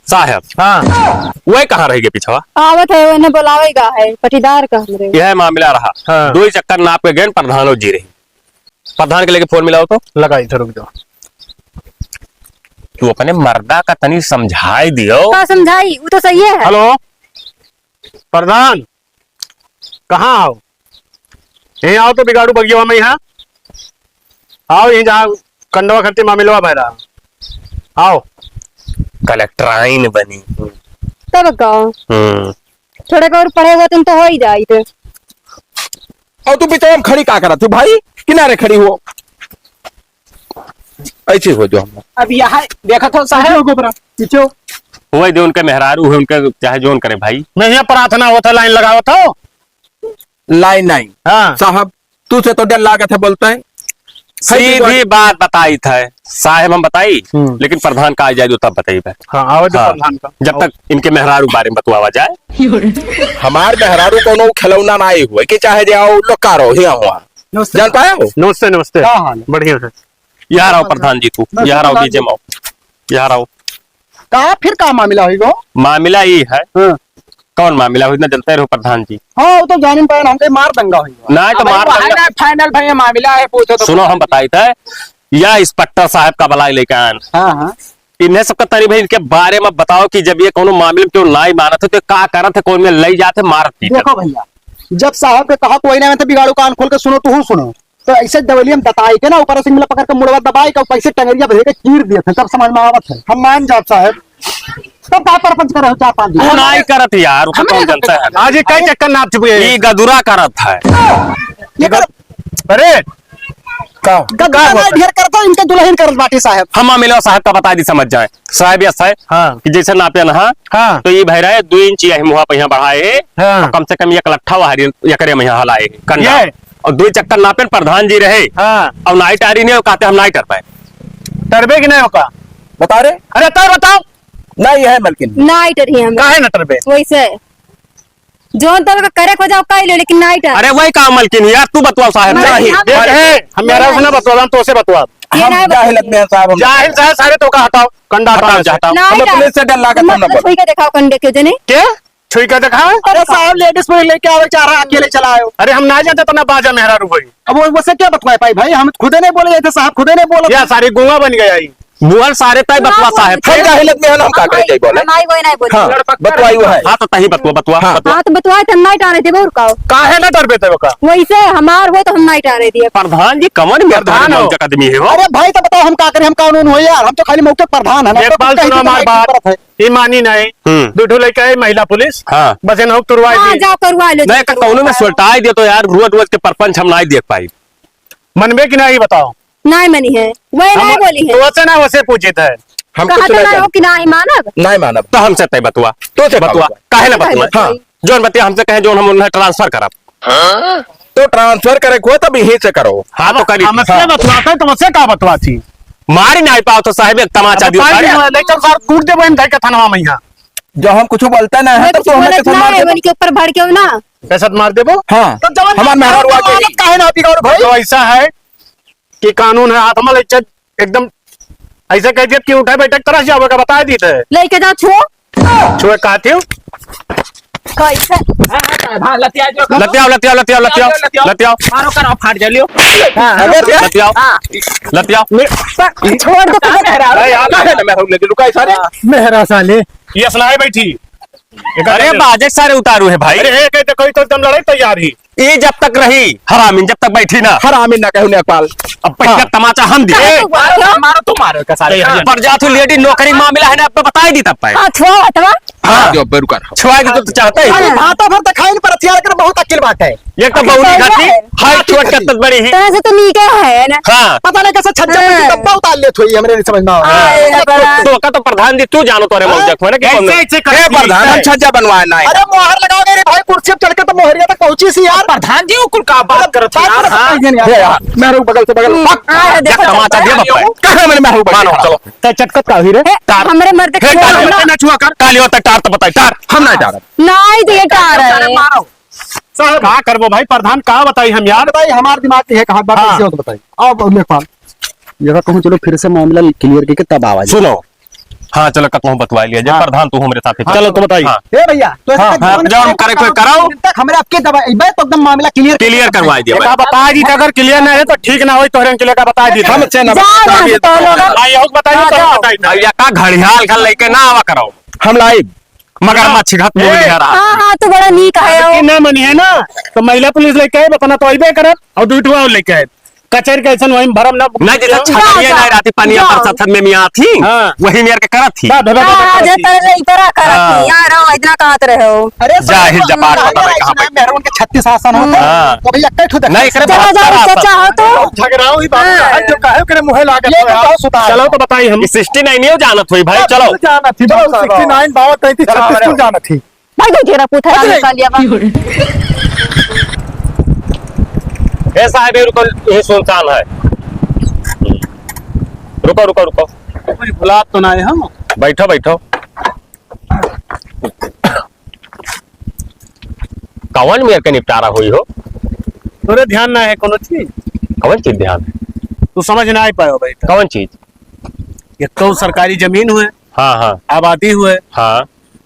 E: साहब। हाँ वह कहाँ रहेगी पिछवा,
B: आवत है उन्हें बुलावेगा है पटीदार का हमरे।
E: यह मामला रहा।
F: हाँ।
E: 2 चक्कर नाप के गए प्रधानो जी रही, प्रधान के लेके फोन मिलाओ तो
F: लगाई थे, रुक जाओ।
E: तू अपने मर्दा का तनी समझाई दियो।
B: का समझाई वो तो सही है।
F: हेलो प्रधान कहाँ आओ, यहीं आओ तो बिगाड़ू बगिया में यहाँ आओ, यहीं जहाँ कंडवा खर्चे मामिलवा बहरा आओ।
E: कलेक्टराइन बनी।
B: तब कहो थोड़े को और पढ़ेगा तुम तो हो ही जाई थे।
D: और तू पीछे हम खड़ी का करा तू भाई किनारे खड़ी हो ऐसे हो जो हम
A: अब यहाँ देखा था साहब
F: पीछे हो।
E: वही जो उनके मेहरारू है उनके चाहे जोन करे भाई।
F: मैं यहाँ प्रार्थना हुआ था, लाइन लगाओ था।
D: लाइन नहीं
F: हाँ
D: साहब तू से तो डर लागत है बोलता है।
E: सीधी बात बताई था साहेब हम बताई, लेकिन प्रधान का आ जाए तो तब बताई।
F: हाँ आओ जो
E: हाँ,
F: प्रधान का।
E: जब तक इनके मेहरारू बारे में बतवावा जाए।
D: हमार मेहरारू कोनो खिलौना ना आए हुए कि चाहे जाओ लोकारो हिया हुआ जान पाया हो।
F: नमस्ते नमस्ते।
C: क्या हाल है?
F: बढ़िया है।
E: यहाँ आओ प्रधान जी, तू यहाँ आओ डीजे में आओ, यहाँ आओ।
C: कहा फिर का मामला हुई गो?
E: मामला ये है।
C: हाँ।
E: कौन मामला हुई ना जनते रहो प्रधान जी।
C: हाँ वो तो जाने पाए हमके मार दंगा हुई
E: ना तो मार दंगा।
A: फाइनल भाई मामला है पूछो तो।
E: सुनो हम बताई था या इंस्पेक्टर साहब का बलाई लेके आन,
C: हाँ हाँ
E: इन्हें सबका तरी भाई इनके बारे में बताओ कि जब ये कोनो मामले में क्यों नहीं मारा था तो का कारण थे, कौन में ले जाते मारती।
C: देखो भैया जब साहब के कहा कोई नहीं तो बिगाड़ू कान खोल के सुनो तू सुनो, तो ऐसे दवलियम दताई के ना ऊपर से मिला पकड़ के मुड़वा दबाई के पैसे टंगरिया भरे के चीर दिए थे, तब समझ में आवत है। हम मान जात साहब तब का परपंच करे हो 4-5 दिन।
E: तू नहीं करत यार, उसको कौन जनता है।
F: आज ये कई चक्कर नाप चुके हैं।
E: ये गदुरा करत है।
C: ये कर
F: अरे
D: का
C: गद्दा ना ढेर करता इनके दुल्हन करत बाटी साहब।
E: हम मामला साहब का बता दी समझ जाए। साहब यस है
F: हाँ।
E: कि जैसे नापे ना
F: हाँ।
E: तो ये भय रहे 2 इंच यही मुहा पे यहाँ बढ़ाए
F: हाँ।
E: तो कम से कम 1 लट्ठा वहां एकरे में यहाँ हलाए कंडा
F: ये।
E: और 2 चक्कर नापे प्रधान जी रहे।
F: हाँ।
E: और नाइट आ रही नहीं कहते हम नहीं कर पाए।
F: टरबे की नहीं होगा।
D: बता रहे
F: अरे तब बताओ
D: नहीं है मलकिन
B: नाइट रही हम
F: कहा है ना टरबे।
B: वैसे जोन तब का करे हो जाओ काई ले, लेकिन नाइट
E: अरे वही काम मलकिन यार, तू बतवाओ साहब।
B: नहीं,
E: नहीं
B: हम-
F: देख है हम मेरा से ना बतवा, हम तो से बतवा।
B: ये
D: हम
B: नहीं
D: जाहिलत में हैं साहब हम
F: जाहिल साहब सारे तो का हटाओ, कंडा
E: हटाओ,
F: हटाओ
E: हटाओ।
D: हमें पुलिस से डर लागत है ना बोल।
B: छुई के दिखाओ कंडे के जने।
F: क्या छुई का देखा।
C: अरे साहब लेडीज में लेके आवे चाह रहा अकेले चला आयो।
F: अरे हम ना जानते तो ना बाजा मेहरा रू भाई।
C: अब वो से क्या बतवाए पाई भाई, हम खुदे नहीं बोले थे साहब, खुदे नहीं बोला।
F: या सारी गुंगा बन गया ये।
E: मुअल सारे तय बतवा साहब।
D: हम जाहिलत में हैं ना, हम का करे बोले।
B: नहीं वही नहीं बोली।
D: हाँ बतवाई हुआ है।
E: हाँ तो तही बतवा बतवा बतवा।
B: हाँ तो बतवाए थे नाइट आने थे और का
F: काहे ना डर बेते का।
B: वैसे हमार हो तो हम नाइट आने दिए।
E: प्रधान जी कमर में
F: प्रधान हो।
E: आदमी है हो।
C: अरे भाई तो बताओ हम का करें, हम कानून हो यार, हम तो खाली मौके पर प्रधान है ना।
F: एक
C: तो
F: बात
C: कहीं
F: सुनो
C: तो
F: हमारी
C: नहीं
F: बात,
C: है।
F: ये मानी नहीं। दूठो लेके आई महिला पुलिस।
E: हाँ।
F: बस इन तुरवाई
B: हाँ
F: दी।
B: जाओ करवा लो।
E: नहीं कौनो में सुलटाई दियो तो यार रोज रोज के परपंच हम नहीं देख पाई।
F: मनबे की नहीं बताओ।
B: नहीं मनी है वही नहीं बोली है।
F: तो वैसे ना वैसे पूछित है।
D: हम
B: कहा
D: कुछ
B: तो
D: नहीं
B: नहीं हो
D: जानते।
B: कि नहीं मानब।
D: नहीं मानब।
E: तो हमसे तय बतुआ
D: तो से
E: बतुआ काहे ना बतुआ।
B: हाँ।
E: जोन बतिया हमसे कहे जोन हम उन्हें ट्रांसफर करब।
D: तो ट्रांसफर करे को तब यहीं से करो।
E: हाँ तो करी
F: हमसे बतवाता है तो मुझसे का बतवा थी।
E: मारी नहीं पाओ तो साहेब एक तमाचा दियो
F: लेकिन सर कूट दे बहन भाई का थाना में यहाँ
D: जब हम कुछ बोलते नहीं है
B: मैं
D: तब
B: कुछ
F: तो
D: तो हमें
B: बोलत
D: कैसे
B: ना
D: मार
B: है
D: देबो?
B: उनके ऊपर भड़ के ना।
F: कैसे मार देबो।
D: हाँ
F: तो जब
D: हमार मेहर हुआ के
C: काहे ना बिगाड़ भाई।
F: तो ऐसा है कि कानून है हाथ में एकदम ऐसे कह दिया कि उठे बैठक तरह से जाओगे बता दी थे
B: लेके जाओ छो
F: छुए कहती हूँ
B: कैसे
A: हाँ लतिया जो
E: लतियाओ लतियाओ लतियाओ लतियाओ लतियाओ
A: मारो करो फाड़ जलियो
E: लतियाओ लतियाओ
B: छोड़ दो
C: मेहरा साले
F: ये सुनाई बैठी
E: अरे बाजे सारे उतारू है भाई।
F: अरे एक कोई तो एकदम लड़ाई तैयार ही
E: ये जब तक रही हरामीन जब तक बैठी ना
D: हरामी ना कहू नेपाल।
E: अब पहले तमाचा हम दिए
A: मारो तो मारो का सारे
E: पर जातु लेडी नौकरी मामला है ना अब बता ही दी तब पाए
B: हाँ छो हटवा।
E: हाँ
D: जो बेरुका
E: छुआएगी तो चाहते ही
C: भाता भर खाई पर हथियार कर बहुत अक्ल बात है।
E: एक तो बहुनी खाती हाय छोट के तक बड़ी ही
B: तरह से तो नीके है ना।
E: हाँ
C: पता नहीं कैसे छज्जा में डब्बा उतार ले थोड़ी हमरे नहीं समझना।
B: आए है बड़ा।
E: तो का तो प्रधान जी तू जानो तोरे मौजक में ना कि कौन-
D: हे प्रधान हम छज्जा बनवाए ना
C: अरे मोहर लगाओगे रे भाई कुर्सी पे चढ़ के तो मोहरिया तक पहुंची सी यार।
A: प्रधान जी कुल का बात करो
D: मेहरू बगल से बगल
B: आए देखो
E: तमाचा दिया बप्पा
D: कहां मैंने मेहरू बगल चलो
C: ते चटकत का ही रे।
B: हमरे मर्द
E: हे काली ना छुआ कर काली होता टार तो बताई टार
D: हम नहीं जा रहे।
B: नहीं दिए टार है।
A: मारो
F: कहा करबो भाई प्रधान कहा बताई हम यार।
C: भाई हमारे दिमाग की है कहा बात
F: हाँ।
C: ऐसे हो तो बताइए। अब लेखपाल ये कहूं चलो फिर से मामला क्लियर करके तब आवाज।
E: सुनो हाँ चलो कहूँ बतवा लिया जब प्रधान तू हमारे साथ
F: चलो तो बताइए।
E: हाँ,
C: ए भैया तो ऐसा
E: हाँ,
C: जवान
E: जवान करे कोई कराओ।
C: तक हमरे आपके दवाई बे तो एकदम मामला क्लियर
E: क्लियर करवा दिया
F: का बता दी अगर क्लियर नहीं है तो ठीक ना हो तो क्लियर का बता दी
D: हम से ना
B: जाओ तो लोग
F: बताइए तो बताइए
E: भैया का घड़ियाल घर लेके ना आवा करो
D: हम लाइव
E: मगर मच्छी घात बोल दिया रहा
B: हाँ हाँ तू बड़ा नीक है
F: कि
B: हो।
F: ना मनी है ना तो महिला पुलिस लेके आए बताना तो अबे करत और दूठवा लेके आए कचहरी के ऐसा वही भरम ना
E: नहीं जैसे छगड़िया नहीं रहती पानिया
B: जाओ।
E: पर सत्संग में मियाँ थी
F: हाँ।
E: वही मेरे के करत थी
B: हाँ जे तरह इतना करत यार हो इतना कहत रहे हो।
C: अरे
E: जाहिल जबान पता नहीं कहाँ पे।
C: मेहरून के 36 आसन होते
E: हाँ।
C: हैं तो भैया कट होता
E: नहीं करे
B: चलो जाओ चाचा हो तो
F: झगड़ाओ ही बात
B: हाँ।
F: है जो कहे करे मुहे लागे
C: ये तो बहुत सुधार
F: चलो तो बताइए हम
E: 69 नहीं हो जानत हुई भाई चलो
C: जाना थी 69 बावत 33 36 कुल जाना थी।
B: भाई कोई तेरा पुथरा निकाल लिया बा।
E: ऐसा है रुको ये सुनसान है रुको रुको रुको
F: कुछ भुला तो ना है हम
E: बैठो बैठो कौन मेरे के निपटारा हुई हो
F: तोरे ध्यान ना है कोनो चीज
E: कौन चीज ध्यान है
F: तू समझ ना पायो भाई
E: कौन चीज
F: एक तो सरकारी जमीन हुए
E: हाँ हाँ
F: आबादी हुए
E: हाँ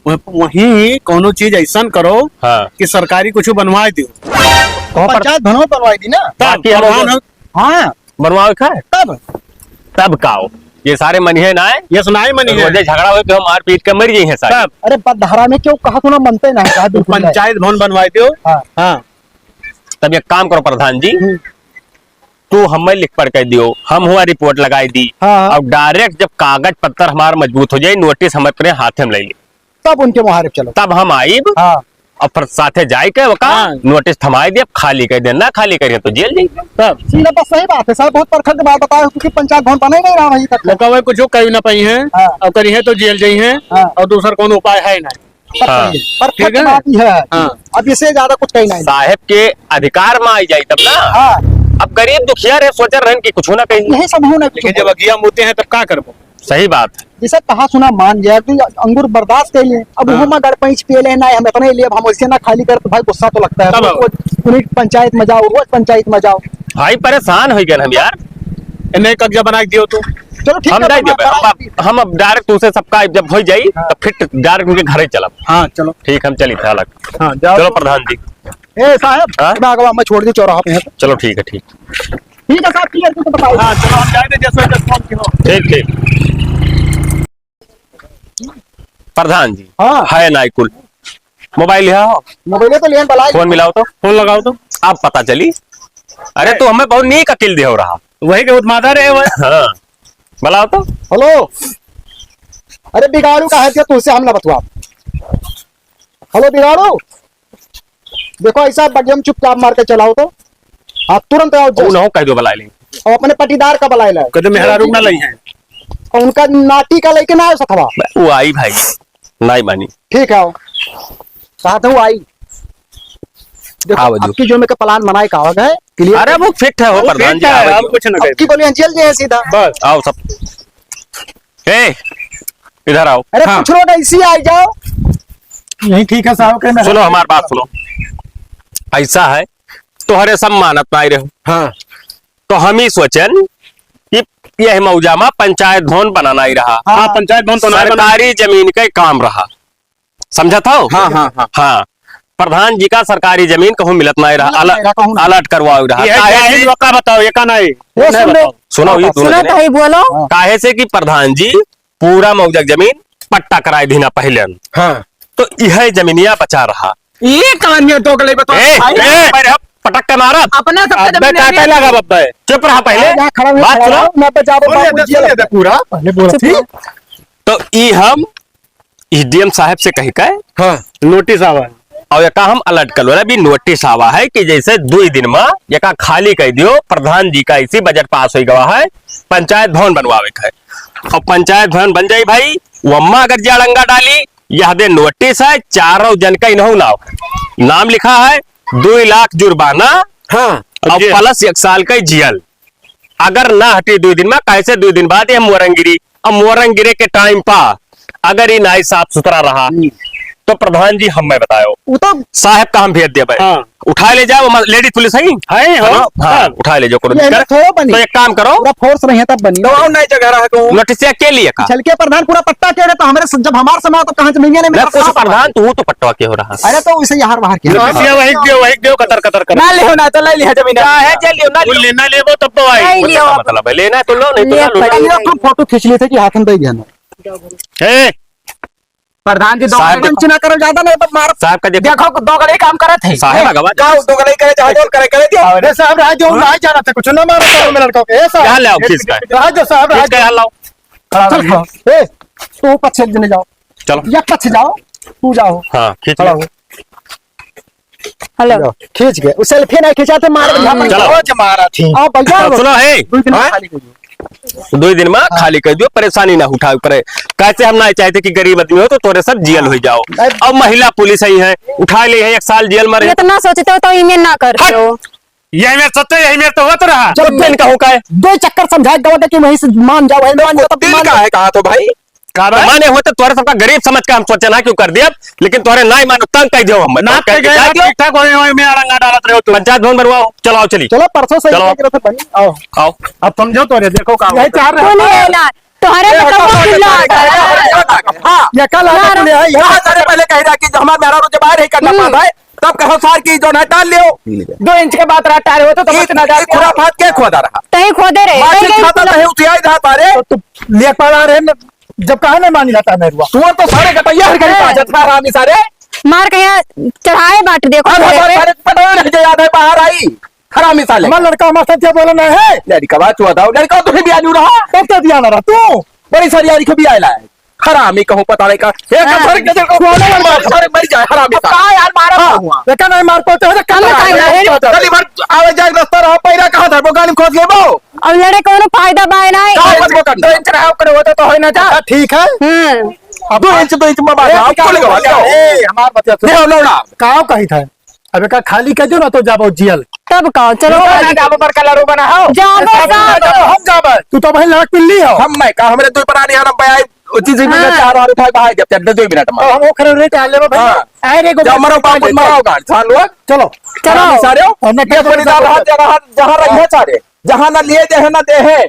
F: वहीं कोनो चीज ऐसा करो
E: हाँ
F: कि सरकारी कुछ बनवा दियो
C: पंचायत भवन बनवाई दी ना।
E: बाकी हम
F: प्रधान
E: लोग-
C: हाँ
E: बनवाओ का
C: तब
E: तब काओ ये सारे मनिहे ना है
F: ये सुनाई मनी है
E: रोजे झगड़ा हो तो हम मार पीट के मर गई हैं सारे
F: तब
C: अरे बदधारा में क्यों कहा तू ना मनते ना कहा बिल्कुल नहीं।
F: पंचायत भवन बनवा दियो
C: हाँ।
F: हाँ
E: तब एक काम करो प्रधान जी तू हमें लिख पढ़ कर दियो हम हुआ रिपोर्ट लगाई दी
C: हाँ।
E: अब डायरेक्ट जब कागज पत्तर हमारा मजबूत हो जाए नोटिस हम अपने हाथ में ले ली
C: तब उनके मुहारिफ चलो।
E: तब हम आईब
C: हाँ
E: और फिर साथे जाए के वका
F: हाँ।
E: नोटिस थमाई दे खाली कर देना खाली करिए तो जेल जाइए
F: तब
C: सीधा बस सही बात है साहब बहुत प्रखंड बात बताया क्योंकि पंचायत भवन बने नहीं रहा वही तक।
F: लोग कहे कुछ कही ना पाई है
C: हाँ।
F: और करी है तो जेल जाई है
C: हाँ।
F: और दूसरा कौन उपाय है ना
E: हाँ।
C: परफेक्ट
F: ठीक है।
C: बात ही है।
F: हाँ।
C: अब इससे ज्यादा कुछ कहना नहीं।
E: साहेब के अधिकार में आई जाए तब ना
C: हाँ
E: अब गरीब दुखिया रहे सोच रहे कि कुछ ना कहीं
C: यही सब होना
F: लेकिन जब अगिया मुद्दे हैं तब क्या करबो
E: सही बात है
C: जैसे कहा सुना मान जाए तो अंगूर बर्दाश्त कर लिए अब वो में गड़पैच पे ले ना हम इतने लिए हम उससे ना खाली कर तो भाई गुस्सा तो लगता है
F: तब
C: तो उन्हीं पंचायत में जाओ रोज पंचायत में जाओ।
E: भाई परेशान हो गए हम यार
F: इन्हें कब्जा बना के दियो तू
C: चलो ठीक
E: हम
C: है
E: नहीं
C: मैं
E: देबे
C: करा दी।
E: हम अब डायरेक्ट उसे सबका जब हो जाई तो फिर डायरेक्ट उनके घर ही चलब
F: हाँ चलो
E: ठीक हम चली था अलग
F: हाँ जाओ
E: चलो प्रधान जी
C: ए साहब
E: हाँ?
C: मैं अगवा मैं छोड़ दी चौराहा पे है तो।
E: चलो ठीक है ठीक
C: ठीक है साहब क्लियर तो बताओ।
F: हाँ चलो हम जाए जैसे फोन की हो
E: ठीक ठीक प्रधान जी
C: हाँ
E: है ना कुल मोबाइल है
C: मोबाइल तो लेन बलाई
E: फोन मिलाओ तो
F: फोन लगाओ तो
E: अब पता चली अरे तू हमें बहुत नीक अकिल दे हो रहा
F: वही के उत्मादा रहे हुए
E: हाँ बुलाओ तो
C: हेलो अरे बिगाड़ू का है तुझसे हम ना बतवा। हेलो बिगाड़ू देखो ऐसा बढ़िया चुपचाप मार के चलाओ तो आप तुरंत आओ जस्ट।
E: उन्हों कह दो बुला ले
C: और अपने पटीदार का बुलाए ला
F: कदम मेहरा रुक ना लई है।
C: और उनका नाटी का लेके ना आयो सथवा।
E: वो आई भाई नहीं मानी
C: ठीक है आओ साथ हूँ आई। देखो
E: आओ जो।
C: आपकी जो मेरे प्लान बनाए का होगा है क्लियर।
E: अरे वो फिट है वो प्रधान जी
F: है,
E: आओ
F: अब
E: जो।
F: कुछ ना
C: अब की बोलिए जेल जे है सीधा।
F: बस
E: आओ सब ए इधर आओ
C: अरे कुछ लोग ऐसी आ जाओ।
F: यही ठीक है साहब के
E: सुनो हमारी बात सुनो ऐसा है तोहरे सब मानत में आई रहो
C: हाँ
E: तो हम ही सोचन कि यह मौजामा पंचायत भवन बनाना ही रहा
F: हाँ पंचायत भवन तो ना बना।
E: सरकारी जमीन का काम रहा समझा था
D: हाँ हाँ हाँ
E: हाँ प्रधान जी का सरकारी जमीन कहूँ मिलत नहीं रहा अलर्ट करवाओ रहा
F: ये
E: काहे
F: है
E: से-
F: जो का बताओ ये का नहीं
C: ये सुन लो।
E: सुनो ये दोनों
B: सुनो
E: जने।
B: तो ही बोलो।
E: काहे से कि प्रधान जी पूरा मौजक जमीन पट्टा कराए दीना पहले
D: हाँ
E: तो यह जमीनिया बचा रहा
A: ये कहानी तो गले बताओ
E: ए,
A: भाई।
E: ए, मेरे पटक के मारा
A: अपना सबका
F: अबे
A: जमीन
F: का
A: है।
F: लगा बब्बे
E: चुप रहा पहले
C: यहाँ खड़ा हुआ
E: बात
C: खड़ा
E: सुनो
C: रहो, मैं बचाओ बाबू जेल।
F: पूरा पहले बोला थी
E: तो ई हम डीएम साहब से कही के
D: हाँ
F: नोटिस आवा है।
E: और यका हम अलर्ट कर लो भी नोटिस आवा है कि जैसे 2 दिन में यका खाली कह दियो प्रधान जी का इसी बजट पास हो गवा है पंचायत भवन बनवावे का है और पंचायत भवन बन जाई भाई वम्मा अगर जाड़ंगा डाली यह दे नोटिस है चारों जन का इन्हों नाम लिखा है 2 लाख जुर्माना
D: हाँ
E: और प्लस 1 साल का जेल अगर ना हटी 2 दिन में कैसे 2 दिन बाद ये मोरंगिरी और मोरंगिरी के टाइम पा अगर ये नाई साफ सुथरा रहा तो प्रधान जी हम मैं बताओ
C: वो तो
E: साहब का हम भेज दे भाई
F: हाँ।
E: उठा ले जाओ लेडीज पुलिस है
F: है हाँ
E: हाँ उठा ले जाओ करो
C: ये
E: दिक्कत।
C: थोड़ा बनी।
E: तो एक काम करो
C: पूरा फोर्स नहीं है तब बनी।
D: दवाओ नहीं जगह रहा कहूँ
E: नोटिस के लिए का
C: चल के प्रधान पूरा पट्टा के तो हमारे जब हमारे समय तो कहाँ जमीन
E: मैं
C: में
E: कुछ प्रधान तू तो पट्टवा के हो रहा
C: अरे तो उसे यहाँ बाहर किया
F: वही देव कतर कतर कर
A: ना लियो ना तो ले लिया जमीन
E: है जेल लियो ना लियो
F: लेना लेबो तब तो
B: नहीं
F: आई
B: लियो।
E: मतलब है लेना है तो लो नहीं तो
B: ले
E: ना लो
B: पड़ेगा।
C: तुम फोटो खींच लिए थे कि हाथ में दे दिया
F: ए
A: प्रधान जी दो
E: साहब
A: गले
C: ना करो ज्यादा नहीं मार।
E: साहब का देखो
A: देखो दो गले काम करत है
E: साहब भगवान
D: जाओ दो गले करे जहाँ जोल करे दियो
F: अरे साहब राज जो नहीं जाना था कुछ ना मारो साहब मेरे लड़का के ऐसा
E: यहाँ ले आओ खींच का
F: राज जो साहब
E: खींच
F: राज
E: का यहाँ लाओ
C: चल खाओ। ए तू पछ जने जाओ
E: चलो
C: या पछ जाओ तू जाओ
E: हाँ खींच
C: खड़ा
E: लो
C: हो
B: हेलो
C: खींच गए उस सेल्फी नहीं खिंचाते मार
E: चलो।
D: रोज मारा थी
C: आओ भैया
E: सुनो है
C: 2 दिन में खाली कर दो।
E: 2 दिन में खाली कर दियो परेशानी ना उठा करे कैसे हम ना चाहते कि गरीब आदमी हो तो तोरे सब जेल हो जाओ अब महिला पुलिस ही है उठा ले है 1 साल जेल में रहे
B: इतना सोचते हो तो ईमेल ना करते हो।
F: यही मेरे सत्य यही मेरे तो होता रहा
C: चलो
E: दिन कहूँ का है
C: 2 चक्कर समझाए गवा कि वहीं से मान जाओ वहीं मान जाओ तब
D: दिल
C: मान
D: का है कहा तो भाई
F: कारण
E: माने होते तोरे सबका गरीब समझ के हम सोचे ना क्यों कर दिया लेकिन तोरे ना ही मानो तंग कह दियो हम
F: ना
E: तो कह
F: गए
E: के
F: ठीक ठाक होए में अड़ंगा डालत रहे हो तुम
E: पंचायत भवन बनवाओ चलो आओ चली
C: चलो परसों से
E: चलो।
C: एक बनी आओ
E: आओ
F: अब समझो तो रे देखो काम
C: यही चाह रहे
B: सुन
C: हो
B: लेना तुम्हारे में तो वो खुला है।
D: हाँ
C: ये कल आया तूने आई है
D: यहाँ सारे पहले कह रहा कि हमारा मेहरा रोज बाहर ही करना पड़ता है तब कहो सार की जो ना डाल लियो
A: 2 इंच के बाद रहा टायर हो तो बचना जा
D: खुराफात के खुदा रहा
B: तहीं खोदे रहे
D: माचिस
B: कहीं
D: खाता है उठिया इधर पारे
C: तो लेख पड़ा रहे जब कहा नहीं मानी जाता मेरुआ
D: तू तो सारे गटैया हर गरीब आ जाता रामी सारे
B: मार के चढ़ाए बाट देखो
D: अब
B: मेरे पे।
D: सारे पटान है जो याद है बाहर आई हरामी साले
C: हमारा लड़का हमारे साथ क्या बोला नहीं है
D: लड़का बात हुआ था लड़का तो भी आलू रहा
C: तब क्या दिया ना रहा तू
D: बड़ी सारी यारी को भी आयला है हरामी कहूँ पता नहीं का एक सारे गजर को सारे मर जाए हरामी साले
A: कहा यार मारा हुआ
C: देखा नहीं मार पाते हो कल
D: गली भर आवे जाए रास्ता रहा पैरा कहाँ था वो गाली खोज ले वो
B: अब लड़े को फायदा बाय ना
D: कहाँ मत वो कर
A: 2 इंच रहा करे होता तो होई ना जा
C: ठीक है
B: हम्म
D: 2 इंच में बात आप को लगा लियो
C: हमार बच्चा
D: ले लौड़ा
C: काव कही था अबे का खाली कह दो ना तो जाबो जेल
B: तब कहो चलो
A: ना जाबो पर कलर बना हो
B: जाबो साहब
C: हम जाबे तू तो भाई लड़क पिल्ली हो
D: हम मैं कहा हमरे 2 परानी हरम पे आई चीज भी
B: हाँ।
D: 4 और उठा बाहर जब 2 मिनट में
C: हम वो खरे रेट आ ले भाई
D: हाँ।
C: अरे को
D: जब मरो बाप मरो गाड़ साल लोग
C: चलो
D: चलो सारे
C: हमने
D: ये बड़ी दाल हाथ जगह जहां रही है सारे जहां ना लिए दे है ना दे है